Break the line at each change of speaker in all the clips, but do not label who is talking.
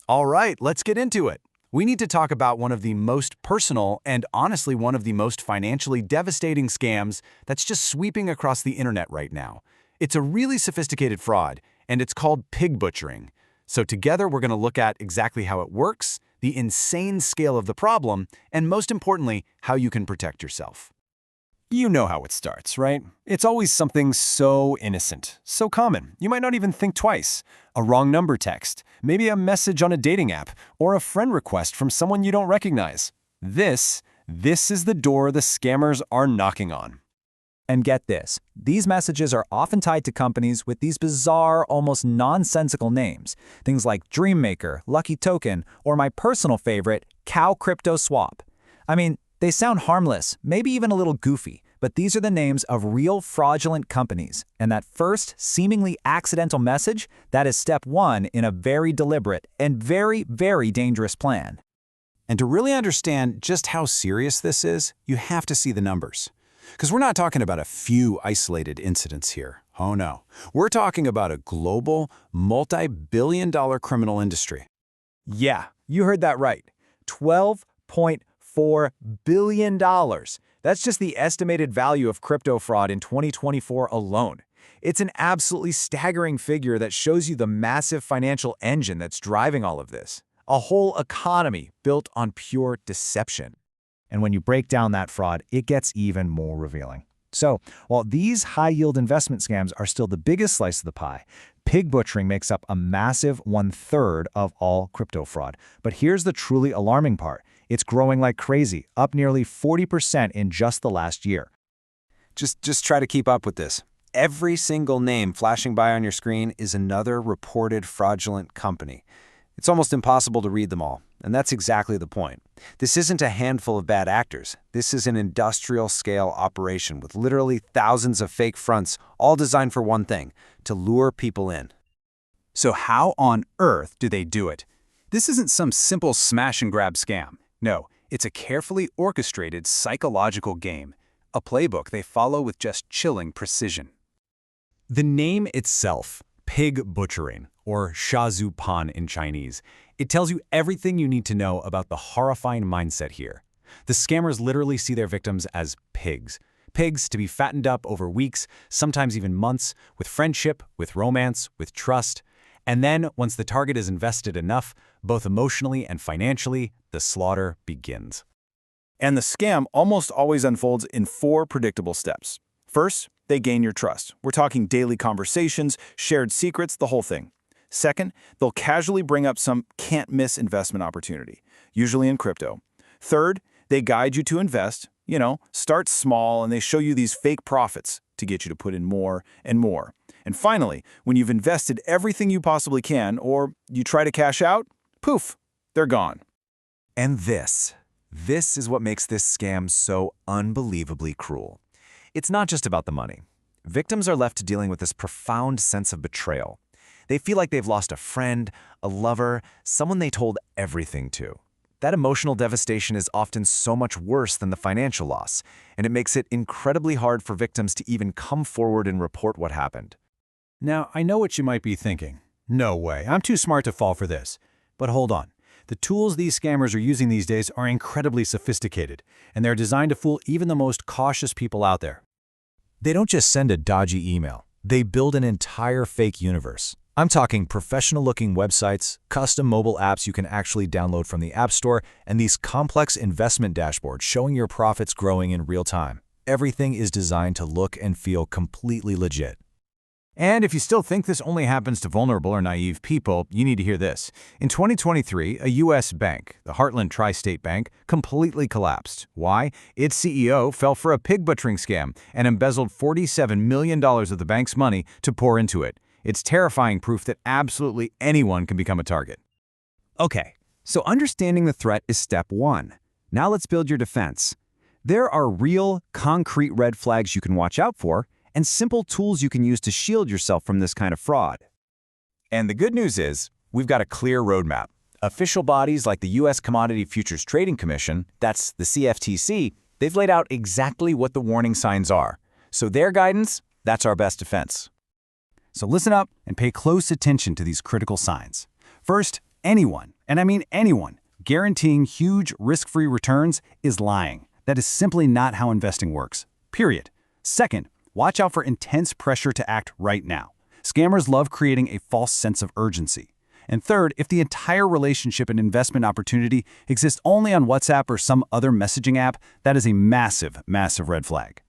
All right, let's get into it. We need to talk about one of the most personal and honestly one of the most financially devastating scams that's just sweeping across the internet right now. It's a really sophisticated fraud, and it's called pig butchering. So together we're going to look at exactly how it works, the insane scale of the problem, and most importantly, how you can protect yourself.
You know how it starts, right? It's always something so innocent, so common, you might not even think twice. A wrong number text, maybe a message on a dating app, or a friend request from someone you don't recognize. This is the door the scammers are knocking on.
And get this, these messages are often tied to companies with these bizarre, almost nonsensical names. Things like Dreammaker, Lucky Token, or my personal favorite, Cow Crypto Swap. I mean, they sound harmless, maybe even a little goofy, but these are the names of real fraudulent companies. And that first, seemingly accidental message, that is step one in a very deliberate and very, very dangerous plan.
And to really understand just how serious this is, you have to see the numbers. Because we're not talking about a few isolated incidents here. Oh no. We're talking about a global, multi-billion-dollar criminal industry.
Yeah, you heard that right. $12.4 billion. That's just the estimated value of crypto fraud in 2024 alone. It's an absolutely staggering figure that shows you the massive financial engine that's driving all of this. A whole economy built on pure deception. And when you break down that fraud, it gets even more revealing. So, while these high-yield investment scams are still the biggest slice of the pie, pig butchering makes up a massive 1/3 of all crypto fraud. But here's the truly alarming part. It's growing like crazy, up nearly 40% in just the last year.
Just try to keep up with this. Every single name flashing by on your screen is another reported fraudulent company. It's almost impossible to read them all, and that's exactly the point. This isn't a handful of bad actors. This is an industrial-scale operation with literally thousands of fake fronts, all designed for one thing, to lure people in.
So how on earth do they do it? This isn't some simple smash-and-grab scam. No, it's a carefully orchestrated psychological game, a playbook they follow with just chilling precision.
The name itself, pig butchering, or Shazupan in Chinese, it tells you everything you need to know about the horrifying mindset here. The scammers literally see their victims as pigs. Pigs to be fattened up over weeks, sometimes even months, with friendship, with romance, with trust. And then, once the target is invested enough, both emotionally and financially, the slaughter begins.
And the scam almost always unfolds in 4 predictable steps. First, they gain your trust. We're talking daily conversations, shared secrets, the whole thing. Second, they'll casually bring up some can't-miss investment opportunity, usually in crypto. Third, they guide you to invest. Start small, and they show you these fake profits to get you to put in more and more. And finally, when you've invested everything you possibly can, or you try to cash out, poof, they're gone.
And this is what makes this scam so unbelievably cruel. It's not just about the money. Victims are left dealing with this profound sense of betrayal. They feel like they've lost a friend, a lover, someone they told everything to. That emotional devastation is often so much worse than the financial loss, and it makes it incredibly hard for victims to even come forward and report what happened.
Now, I know what you might be thinking. No way, I'm too smart to fall for this. But hold on. The tools these scammers are using these days are incredibly sophisticated, and they're designed to fool even the most cautious people out there.
They don't just send a dodgy email. They build an entire fake universe. I'm talking professional-looking websites, custom mobile apps you can actually download from the App Store, and these complex investment dashboards showing your profits growing in real time. Everything is designed to look and feel completely legit.
And if you still think this only happens to vulnerable or naive people, you need to hear this. In 2023, a U.S. bank, the Heartland Tri-State Bank, completely collapsed. Why? Its CEO fell for a pig butchering scam and embezzled $47 million of the bank's money to pour into it. It's terrifying proof that absolutely anyone can become a target.
Okay, so understanding the threat is step 1. Now let's build your defense. There are real, concrete red flags you can watch out for, and simple tools you can use to shield yourself from this kind of fraud.
And the good news is, we've got a clear roadmap. Official bodies like the U.S. Commodity Futures Trading Commission, that's the CFTC, they've laid out exactly what the warning signs are. So their guidance, that's our best defense.
So listen up and pay close attention to these critical signs. First, anyone
And I mean anyone, guaranteeing huge risk-free returns is lying. That is simply not how investing works. Period. Second, watch out for intense pressure to act right now. Scammers love creating a false sense of urgency. And third, if the entire relationship and investment opportunity exists only on WhatsApp or some other messaging app, that is a massive, massive red flag.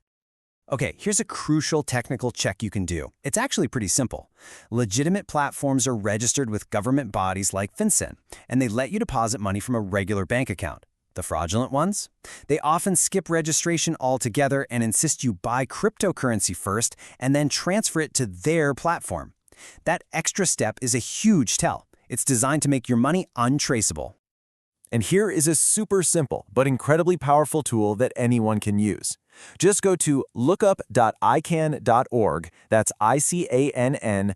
Okay, here's a crucial technical check you can do. It's actually pretty simple. Legitimate platforms are registered with government bodies like FinCEN, and they let you deposit money from a regular bank account. The fraudulent ones? They often skip registration altogether and insist you buy cryptocurrency first and then transfer it to their platform. That extra step is a huge tell. It's designed to make your money untraceable.
And here is a super simple but incredibly powerful tool that anyone can use. Just go to lookup.icann.org, that's ICANN.org,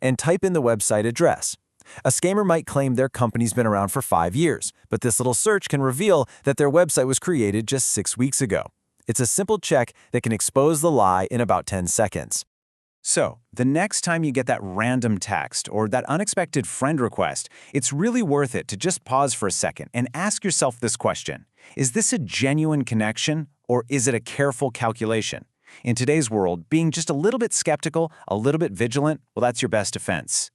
and type in the website address. A scammer might claim their company's been around for 5 years, but this little search can reveal that their website was created just 6 weeks ago. It's a simple check that can expose the lie in about 10 seconds. So, the next time you get that random text or that unexpected friend request, it's really worth it to just pause for a second and ask yourself this question. Is this a genuine connection or is it a careful calculation? In today's world, being just a little bit skeptical, a little bit vigilant, well, that's your best defense.